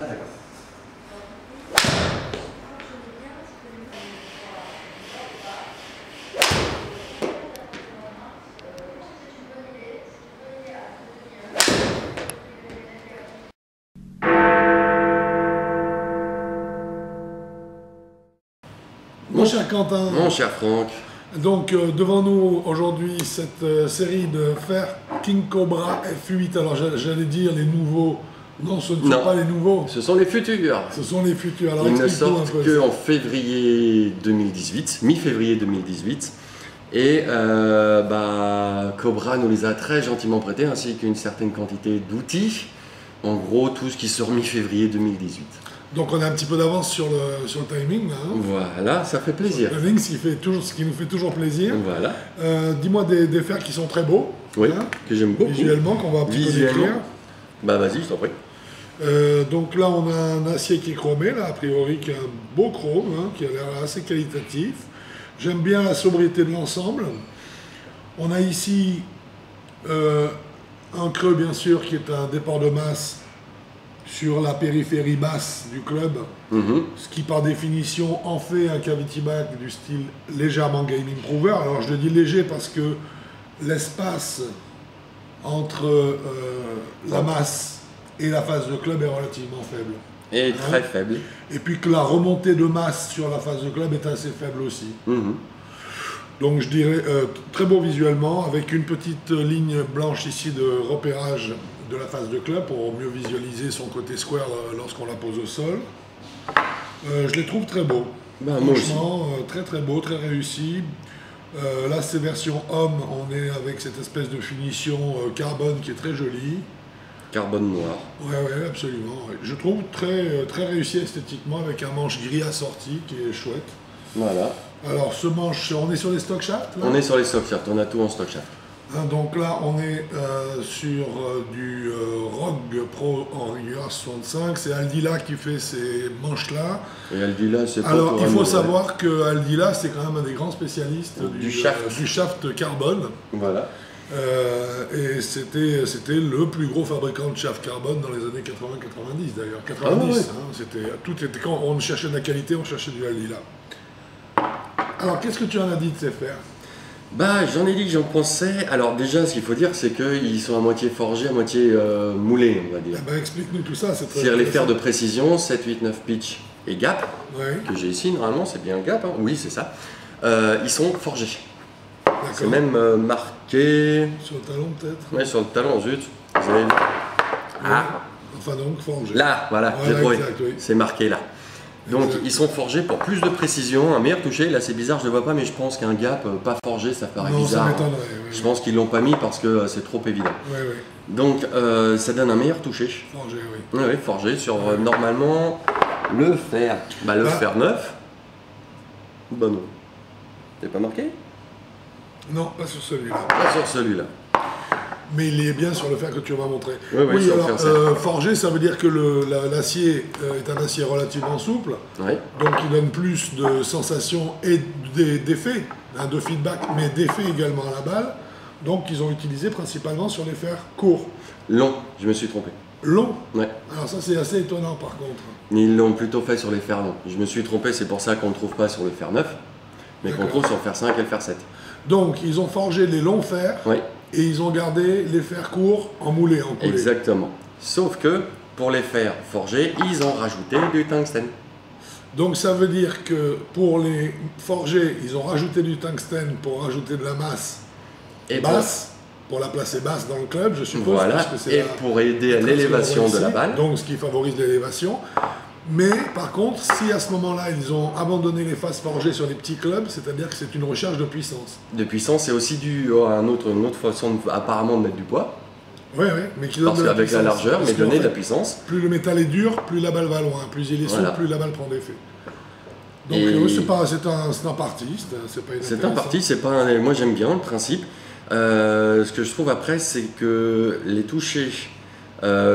Ah, d'accord. Mon cher Quentin, Mon cher Franck, donc devant nous aujourd'hui cette série de fer King Cobra F8. Alors j'allais dire les nouveaux, non ce ne sont Non. pas les nouveaux, ce sont les futurs. ce sont les futurs. Alors Ils ne explique-nous un sortent peu qu'en ça. février 2018, mi-février 2018. Et Cobra nous les a très gentiment prêtés, ainsi qu'une certaine quantité d'outils. En gros, tout ce qui sort mi-février 2018. Donc on a un petit peu d'avance sur le timing là, hein. Voilà, ça fait plaisir. Le timing, ce qui nous fait toujours plaisir. Voilà. Dis-moi des fers qui sont très beaux, Oui, hein, que j'aime beaucoup. visuellement, qu'on va un petit peu Visuellement. décrire. Bah vas-y, je t'en prie. Donc là on a un acier qui est chromé, là a priori qui a un beau chrome, hein, qui a l'air assez qualitatif. J'aime bien la sobriété de l'ensemble. On a ici un creux bien sûr qui est un départ de masse sur la périphérie basse du club, ce qui par définition en fait un cavity back du style légèrement game improver. Alors je le dis léger parce que l'espace entre la masse et la face de club est relativement faible. Et très faible. Et puis que la remontée de masse sur la face de club est assez faible aussi. Donc je dirais très beau visuellement, avec une petite ligne blanche ici de repérage de la face de club pour mieux visualiser son côté square lorsqu'on la pose au sol. Je les trouve très beaux. Bah, moi aussi. Franchement, très très beau, très réussi. Là c'est version homme, on est avec cette espèce de finition carbone qui est très jolie. Carbone noir. Ouais, absolument. Ouais. Je trouve très, très réussi esthétiquement avec un manche gris assorti qui est chouette. Voilà. Alors ce manche, on est sur les stock shafts là, On est sur les stock shafts, on a tout en stock shaft. hein, donc là on est sur du Rogue Pro en rigueur 65. C'est Aldila qui fait ces manches là. Et Aldila, c'est pas Alors pour il un faut mauvais. savoir que Aldila c'est quand même un des grands spécialistes Du shaft. du shaft carbone. Voilà. Et c'était le plus gros fabricant de shaft carbone dans les années 80-90 d'ailleurs. 90, ouais. hein, tout était, quand on cherchait de la qualité, on cherchait du Aldila. Alors qu'est-ce que tu en as dit de ces fers? Bah, j'en ai dit que j'en pensais. Alors, déjà, ce qu'il faut dire, c'est qu'ils sont à moitié forgés, à moitié moulés, on va dire. Eh ben, explique-nous tout ça, c'est très C'est-à-dire les fers de intéressant. précision, 7, 8, 9 pitch et gap, Ouais, que j'ai ici, normalement, c'est bien gap, hein. Oui, c'est ça. Ils sont forgés. C'est d'accord. même marqué. Sur le talon peut-être. Ouais, sur le talon, zut. Vous avez vu. Ah, Enfin donc, forgé. là, voilà, Voilà, j'ai trouvé. exact, oui. C'est marqué là. Donc, Exact. ils sont forgés pour plus de précision, un meilleur toucher. Là, c'est bizarre, je ne le vois pas, mais je pense qu'un gap pas forgé, ça ferait Non, bizarre. ça m'étonnerait. Ouais, Je pense qu'ils l'ont pas mis parce que c'est trop évident. ouais. Donc, ça donne un meilleur toucher. Forgé, oui. Oui, forgé sur normalement le fer. Bah, le fer neuf. Bah non. C'est pas marqué? Non, pas sur celui-là. Pas sur celui-là. Mais il est bien sur le fer que tu vas montrer. Oui, oui, sur le alors, fer, forgé, ça veut dire que l'acier est un acier relativement souple, Oui. donc il donne plus de sensations et d'effets, hein, de feedback, mais d'effets également à la balle. Donc ils ont utilisé principalement sur les fers courts. Long, je me suis trompé. Longs. Ouais. Alors ça c'est assez étonnant par contre. Ils l'ont plutôt fait sur les fers longs. Je me suis trompé, c'est pour ça qu'on ne trouve pas sur le fer neuf, mais qu'on D'accord. trouve sur le fer 5 et le fer 7. Donc ils ont forgé les longs fers Oui, et ils ont gardé les fers courts en moulé, en coulé. exactement. Sauf que pour les fers forgés, ils ont rajouté du tungstène. Donc ça veut dire que pour les forgés, ils ont rajouté du tungstène pour rajouter de la masse Et basse, pour la placer basse dans le club, je suppose. voilà, parce que c'est et la- pour aider à la l'élévation de ici, la balle. Donc ce qui favorise l'élévation. Mais par contre, si à ce moment-là, ils ont abandonné les faces forgées sur les petits clubs, c'est-à-dire que c'est une recherche de puissance. De puissance, c'est aussi dû à une autre façon apparemment de mettre du poids, Oui, mais qui donne parce de la qu'avec la puissance. largeur, Parce mais qu'en donner de la fait, puissance. plus le métal est dur, plus la balle va loin. Plus il est souple, Voilà. plus la balle prend d'effet. Donc Et- c'est un parti, c'est pas C'est un inintéressant. parti, c'est pas moi j'aime bien le principe. Ce que je trouve après, c'est que les touchés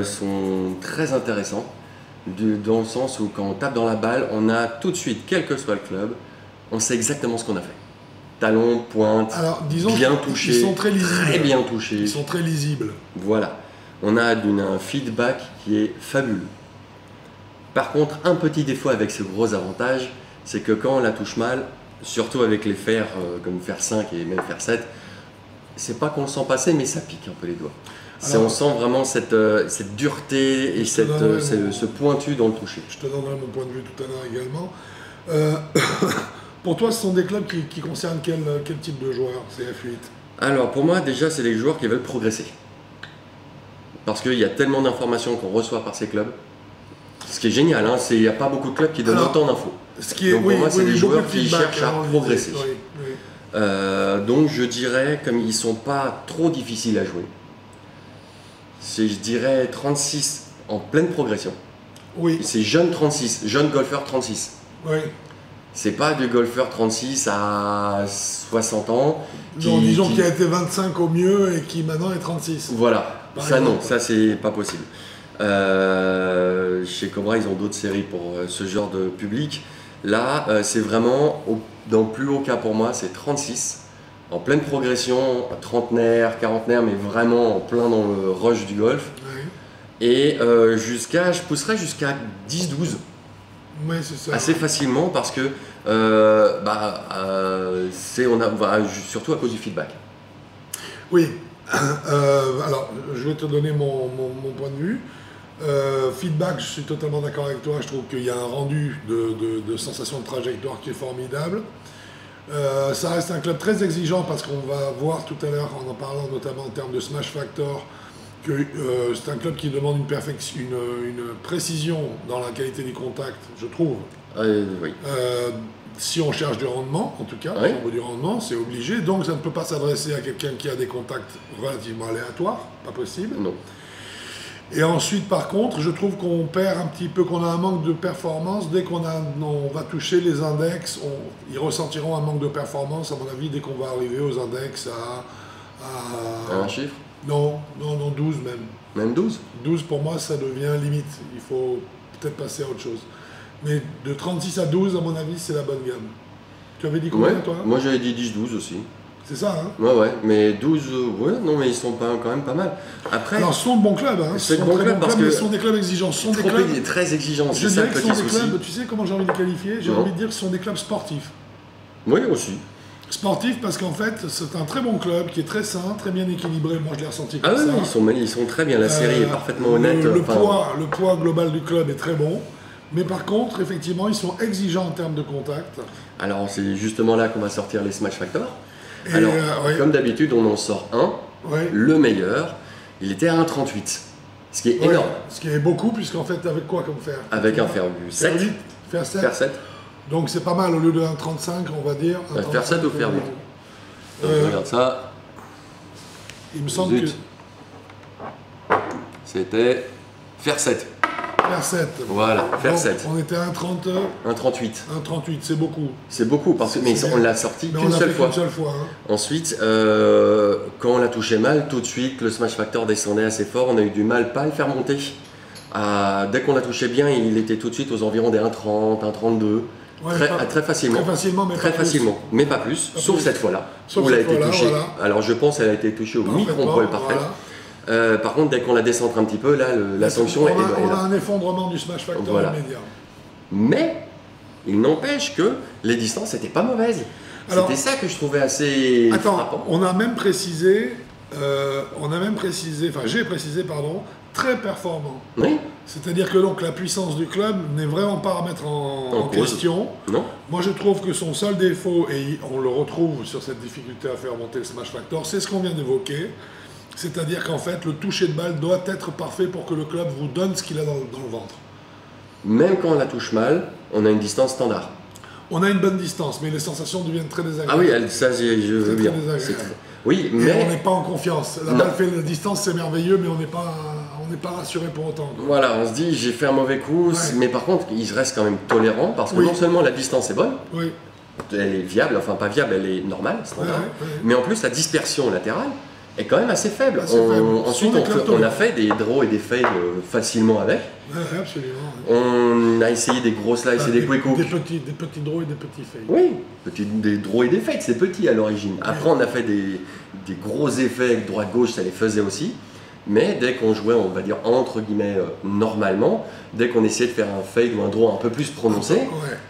sont très intéressants, dans le sens où quand on tape dans la balle, on a tout de suite, quel que soit le club, on sait exactement ce qu'on a fait. Talon, pointe, Alors, disons bien qu'ils touché, sont très lisibles. très bien touché. Ils sont très lisibles. Voilà, on a un feedback qui est fabuleux. Par contre, un petit défaut avec ce gros avantage, c'est que quand on la touche mal, surtout avec les fers comme fer 5 et même fer 7, c'est pas qu'on le sent passer, mais ça pique un peu les doigts. On sent vraiment cette dureté et ce pointu dans le toucher. Je te donnerai mon point de vue tout à l'heure également. Pour toi, ce sont des clubs qui concernent quel type de joueurs, ces F8? Alors pour moi, déjà, c'est les joueurs qui veulent progresser. Parce qu'il y a tellement d'informations qu'on reçoit par ces clubs. Ce qui est génial, hein, il n'y a pas beaucoup de clubs qui donnent autant d'infos. Donc pour moi, c'est des joueurs qui cherchent à progresser. Donc je dirais, comme ils ne sont pas trop difficiles à jouer, je dirais 36 en pleine progression. Oui. C'est jeune 36, jeune golfeur 36. Oui. C'est pas du golfeur 36 à 60 ans. Disons qui a été 25 au mieux et qui maintenant est 36. Voilà, ça non, ça c'est pas possible. Chez Cobra, ils ont d'autres séries pour ce genre de public. Là, c'est vraiment, dans le plus haut cas pour moi, c'est 36. En pleine progression, trentenaire, quarantenaire, mais vraiment en plein dans le rush du golf. Oui. Et je pousserais jusqu'à 10-12. Oui, c'est ça. Assez facilement parce que surtout à cause du feedback. Oui. Alors, je vais te donner mon point de vue. Feedback, je suis totalement d'accord avec toi. Je trouve qu'il y a un rendu de sensation de trajectoire qui est formidable. Ça reste un club très exigeant parce qu'on va voir tout à l'heure, en parlant notamment en termes de smash factor, que c'est un club qui demande une précision dans la qualité du contact, je trouve. Oui. Si on cherche du rendement, en tout cas, si on veut du rendement, c'est obligé. Donc ça ne peut pas s'adresser à quelqu'un qui a des contacts relativement aléatoires, pas possible. Non. Et ensuite, par contre, je trouve qu'on perd un petit peu, qu'on a un manque de performance. Dès qu'on va toucher les index, ils ressentiront un manque de performance, à mon avis, dès qu'on va arriver aux index à un chiffre? Non, 12 même. Même 12? 12 pour moi, ça devient limite. Il faut peut-être passer à autre chose. Mais de 36 à 12, à mon avis, c'est la bonne gamme. Tu avais dit combien, toi? Moi, j'avais dit 10-12 aussi. C'est ça, hein? Ouais, mais 12, non, mais ils sont quand même pas mal. Après, alors, ce sont de bons clubs, hein? C'est de bons clubs parce que ce sont des clubs exigeants. Ce sont des clubs très exigeants. Je dirais que ce sont des clubs, tu sais comment j'ai envie de les qualifier? J'ai envie de dire que ce sont des clubs sportifs. Oui, aussi. Sportif parce qu'en fait, c'est un très bon club qui est très sain, très bien équilibré. Moi, je l'ai ressenti comme ça. Ils sont très bien. La série est parfaitement honnête. Le poids global du club est très bon. Mais par contre, effectivement, ils sont exigeants en termes de contact. Alors, c'est justement là qu'on va sortir les Smash Factor. Alors, comme d'habitude, on en sort un. Le meilleur, il était à 1,38. Ce qui est énorme. Ce qui est beaucoup, puisqu'en fait, avec quoi comme fer? Avec un fer 7. Fer 7. Fer 7. Donc c'est pas mal, au lieu de 1,35, on va dire. Fer 7 ou fer 8. Regarde ça. Il me semble que... C'était fer 7. Fer 7. Voilà, fer 7. On était à 1,30. 1,38. 1,38, c'est beaucoup. C'est beaucoup, parce que, mais on l'a sorti qu'une seule fois. Hein. Ensuite, quand on l'a touché mal, tout de suite, le smash factor descendait assez fort. On a eu du mal pas à le faire monter. Dès qu'on l'a touché bien, il était tout de suite aux environs des 1,30, 1,32. Très facilement. Très facilement, mais pas plus. Sauf cette fois-là, où elle a été touchée. Voilà. Alors je pense qu'elle a été touchée au micro-poil parfait. Voilà. Par contre, dès qu'on la descend un petit peu, là, la sanction est là. On a un effondrement du smash factor immédiat. Mais, il n'empêche que les distances n'étaient pas mauvaises. C'était ça que je trouvais assez frappant. On a même précisé, j'ai précisé, très performant. Oui. C'est-à-dire que donc la puissance du club n'est vraiment pas à mettre en question. Non. Moi je trouve que son seul défaut, et on le retrouve sur cette difficulté à faire monter le smash factor, c'est ce qu'on vient d'évoquer. C'est-à-dire qu'en fait le toucher de balle doit être parfait pour que le club vous donne ce qu'il a dans le ventre. Même quand on la touche mal, on a une distance standard. On a une bonne distance, mais les sensations deviennent très désagréables. Ah oui, ça je veux bien. Oui, mais on n'est pas en confiance. La balle fait la distance, c'est merveilleux, mais on n'est pas rassuré pour autant. Quoi. Voilà, on se dit j'ai fait un mauvais coup, mais par contre il reste quand même tolérant parce que non seulement la distance est bonne, elle est viable, enfin pas viable, elle est normale, standard, mais en plus la dispersion latérale est quand même assez faible. Ensuite on a fait des draws et des fades facilement avec. Absolument. On a essayé des gros slices et des quick hooks. Des petits draws et des petits fades. Oui, des draws et des fades, c'est petit à l'origine. Après on a fait des gros effets avec droite-gauche, ça les faisait aussi. Mais dès qu'on jouait, on va dire entre guillemets normalement, dès qu'on essayait de faire un fade ou un draw un peu plus prononcé,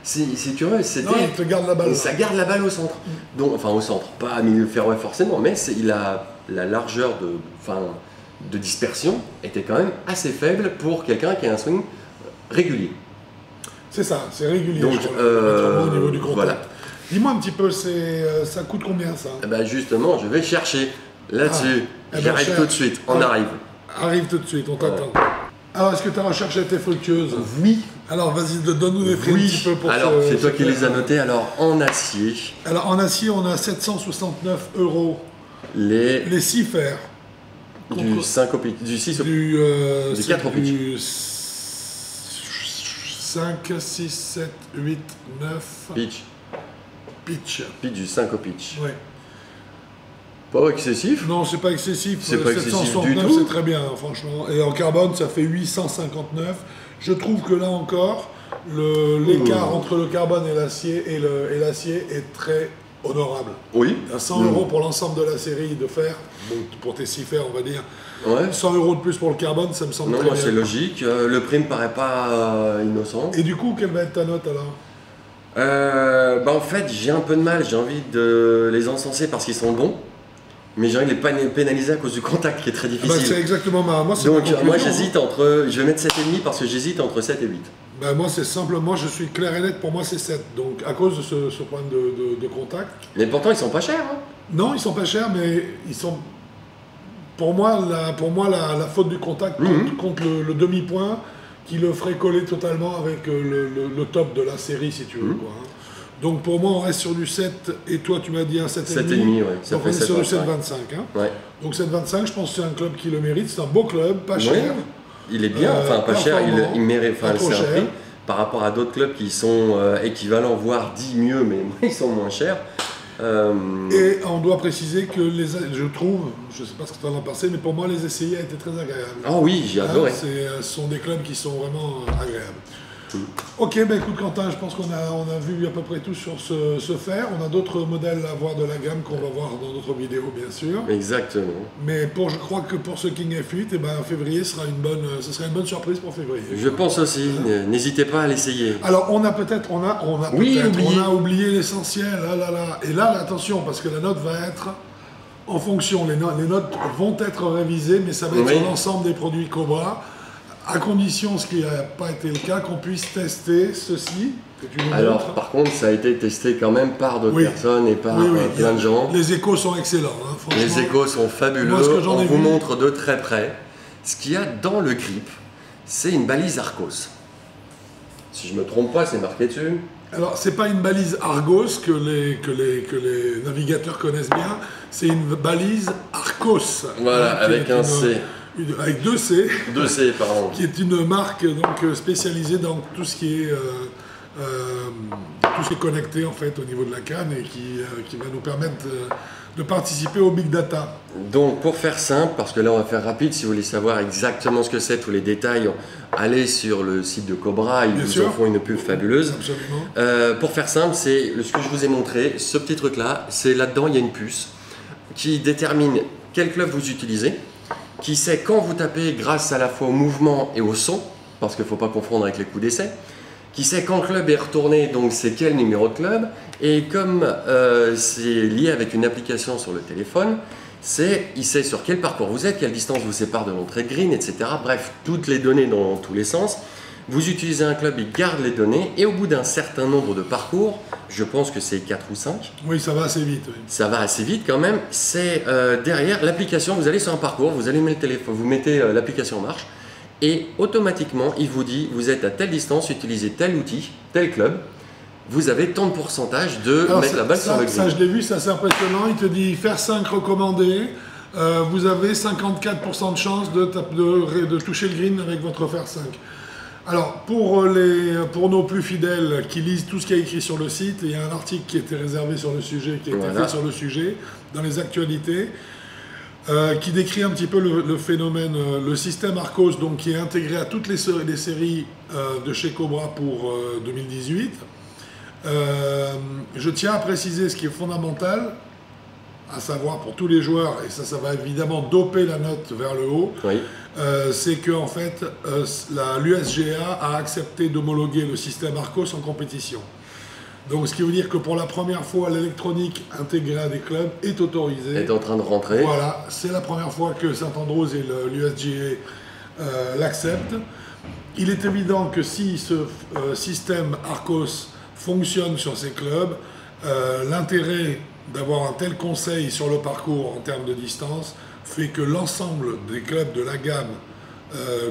si tu veux, c'était. Non, il te garde la balle. Ça garde la balle au centre. Donc, enfin au centre, pas à milieu fairway forcément, mais il a la largeur de dispersion était quand même assez faible pour quelqu'un qui a un swing régulier. C'est ça, c'est régulier. Donc, au niveau du contact. Voilà. Dis-moi un petit peu, ça coûte combien ça? Justement, je vais chercher là-dessus. J'arrive tout de suite, on arrive. Arrive tout de suite, on t'attend. Alors, est-ce que ta recherche a été fructueuse? Oui. Alors, vas-y, donne-nous des prix un petit peu pour alors, c'est toi qui les as notés. Alors, en acier. Alors, en acier, on a 769 €. Les 6 fers. Du 5 au pitch. Du 6 au pitch. Du 4 au pitch. Du 5, 6, 7, 8, 9. Pitch. Pitch. Pitch du 5 au pitch. Oui. Pas excessif? Non, c'est pas excessif. C'est pas excessif du tout. C'est très bien, franchement. Et en carbone, ça fait 859. Je trouve que là encore, l'écart entre le carbone et l'acier est très honorable. Oui. À 100 € pour l'ensemble de la série de fer, bon, pour tes 6 fers, on va dire. Ouais. 100 € de plus pour le carbone, ça me semble très bien. Non, c'est logique. Le prix me paraît pas innocent. Et du coup, quelle va être ta note alors? En fait, j'ai un peu de mal. J'ai envie de les encenser parce qu'ils sont bons. Mais j'ai envie de les pénaliser à cause du contact qui est très difficile. C'est exactement moi. Donc moi j'hésite entre, je vais mettre 7,5 parce que j'hésite entre 7 et 8. Moi c'est simplement, je suis clair et net, pour moi c'est 7. Donc à cause de ce problème de contact. Mais pourtant ils sont pas chers. Hein. Non, ils sont pas chers, mais ils sont... Pour moi la faute du contact contre le demi-point qui le ferait coller totalement avec le top de la série si tu veux. Quoi, hein. Donc pour moi, on reste sur du 7, et toi tu m'as dit un 7,5. 7,5, ouais. Ça donc fait on est 7, sur du 7,25. Hein. Ouais. Donc 7,25, je pense que c'est un club qui le mérite. C'est un beau club, pas cher. Il est bien, pas cher, il mérite, c'est un prix par rapport à d'autres clubs qui sont équivalents, voire 10 mieux, mais ils sont moins chers. Et on doit préciser que je trouve, je ne sais pas ce que tu en as pensé, mais pour moi les essayer a été très agréable. Ah oui, j'ai adoré. Ce sont des clubs qui sont vraiment agréables. Ok, écoute Quentin, je pense qu'on a vu à peu près tout sur ce fer. On a d'autres modèles à voir de la gamme qu'on va voir dans d'autres vidéos, bien sûr. Exactement. Mais je crois que pour ce King F8, février sera ce sera une bonne surprise pour février. Je pense aussi. N'hésitez pas à l'essayer. Alors, on a oublié l'essentiel. Et là, attention, parce que la note va être en fonction. Les notes vont être révisées, mais ça va être sur l'ensemble des produits Cobra. À condition, ce qui n'a pas été le cas, qu'on puisse tester ceci. Alors, par contre, ça a été testé quand même par d'autres personnes et par plein de gens. Les échos sont excellents, hein, franchement. Les échos sont fabuleux. Moi, on vous montre de très près. Ce qu'il y a dans le grip, c'est une balise Arcos. Si je ne me trompe pas, c'est marqué dessus. Alors, c'est pas une balise Argos que les navigateurs connaissent bien. C'est une balise Arcos. Voilà, avec un C. Avec 2 C. 2 C, pardon. Qui est une marque donc, spécialisée dans tout ce qui est connecté en fait au niveau de la canne et qui va nous permettre de participer au big data. Donc pour faire simple, parce que là on va faire rapide, si vous voulez savoir exactement ce que c'est, tous les détails, allez sur le site de Cobra, ils vous en font une pub fabuleuse. Absolument. Pour faire simple, c'est ce que je vous ai montré, ce petit truc là, c'est là-dedans il y a une puce qui détermine quel club vous utilisez, qui sait quand vous tapez grâce à la fois au mouvement et au son, parce qu'il ne faut pas confondre avec les coups d'essai, qui sait quand le club est retourné, donc c'est quel numéro de club, et comme c'est lié avec une application sur le téléphone, il sait sur quel parcours vous êtes, quelle distance vous sépare de l'entrée de green, etc. Bref, toutes les données dans tous les sens. Vous utilisez un club, il garde les données, et au bout d'un certain nombre de parcours, je pense que c'est 4 ou 5. Oui, ça va assez vite. Oui. Ça va assez vite quand même. C'est derrière l'application, vous allez sur un parcours, vous allumez le téléphone, vous mettez l'application en marche, et automatiquement, il vous dit, vous êtes à telle distance, utilisez tel outil, tel club, vous avez tant de pourcentage de mettre la balle sur le green. Ça, je l'ai vu, ça c'est impressionnant. Il te dit faire 5 recommandés, vous avez 54% de chance de toucher le green avec votre fer 5. Alors, pour nos plus fidèles qui lisent tout ce qu'il y a écrit sur le site, il y a un article qui était réservé sur le sujet, qui a été fait sur le sujet, dans les actualités, qui décrit un petit peu le phénomène, le système Arcos, donc qui est intégré à toutes les séries de chez Cobra pour 2018. Je tiens à préciser ce qui est fondamental. à savoir pour tous les joueurs, et ça va évidemment doper la note vers le haut, Oui. c'est que en fait, l'USGA a accepté d'homologuer le système Arcos en compétition. Donc ce qui veut dire que pour la première fois, l'électronique intégrée à des clubs est autorisée. Est en train de rentrer. Voilà, c'est la première fois que St Andrews et l'USGA l'acceptent. Il est évident que si ce système Arcos fonctionne sur ces clubs, l'intérêt d'avoir un tel conseil sur le parcours en termes de distance fait que l'ensemble des clubs de la gamme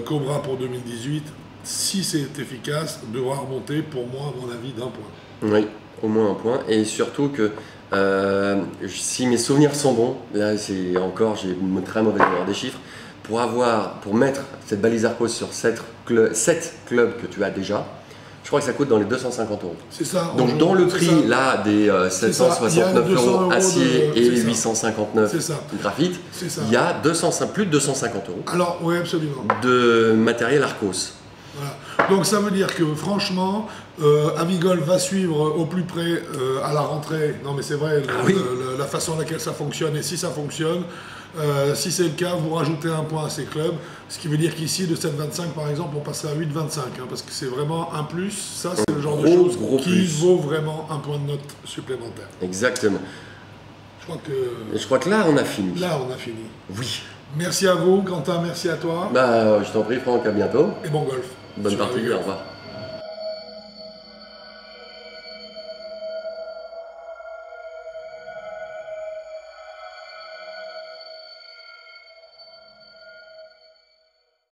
Cobra pour 2018, si c'est efficace, devra remonter pour moi, à mon avis, d'un point. Oui, au moins un point. Et surtout que si mes souvenirs sont bons, là c'est encore, j'ai une très mauvaise mémoire des chiffres, pour mettre cette balise Arcos sur 7 clubs que tu as déjà, je crois que ça coûte dans les 250 euros. C'est ça. Donc dans le prix là des 769 euros acier et 859 graphite, il y a plus de 250 euros alors, oui, absolument. de matériel Arcos. Voilà. Donc ça veut dire que franchement, Avigol va suivre au plus près à la rentrée. Non mais c'est vrai, la façon à laquelle ça fonctionne, et si ça fonctionne, si c'est le cas, vous rajoutez un point à ces clubs, ce qui veut dire qu'ici de 7,25 par exemple, on passe à 8,25, parce que c'est vraiment un plus, ça c'est le genre de chose qui vaut vraiment un point de note supplémentaire. Exactement. Je crois que là on a fini. Là on a fini. Oui. Merci à vous, Quentin, merci à toi. Je t'en prie Franck, à bientôt. Et bon golf. Bonne partie, au revoir.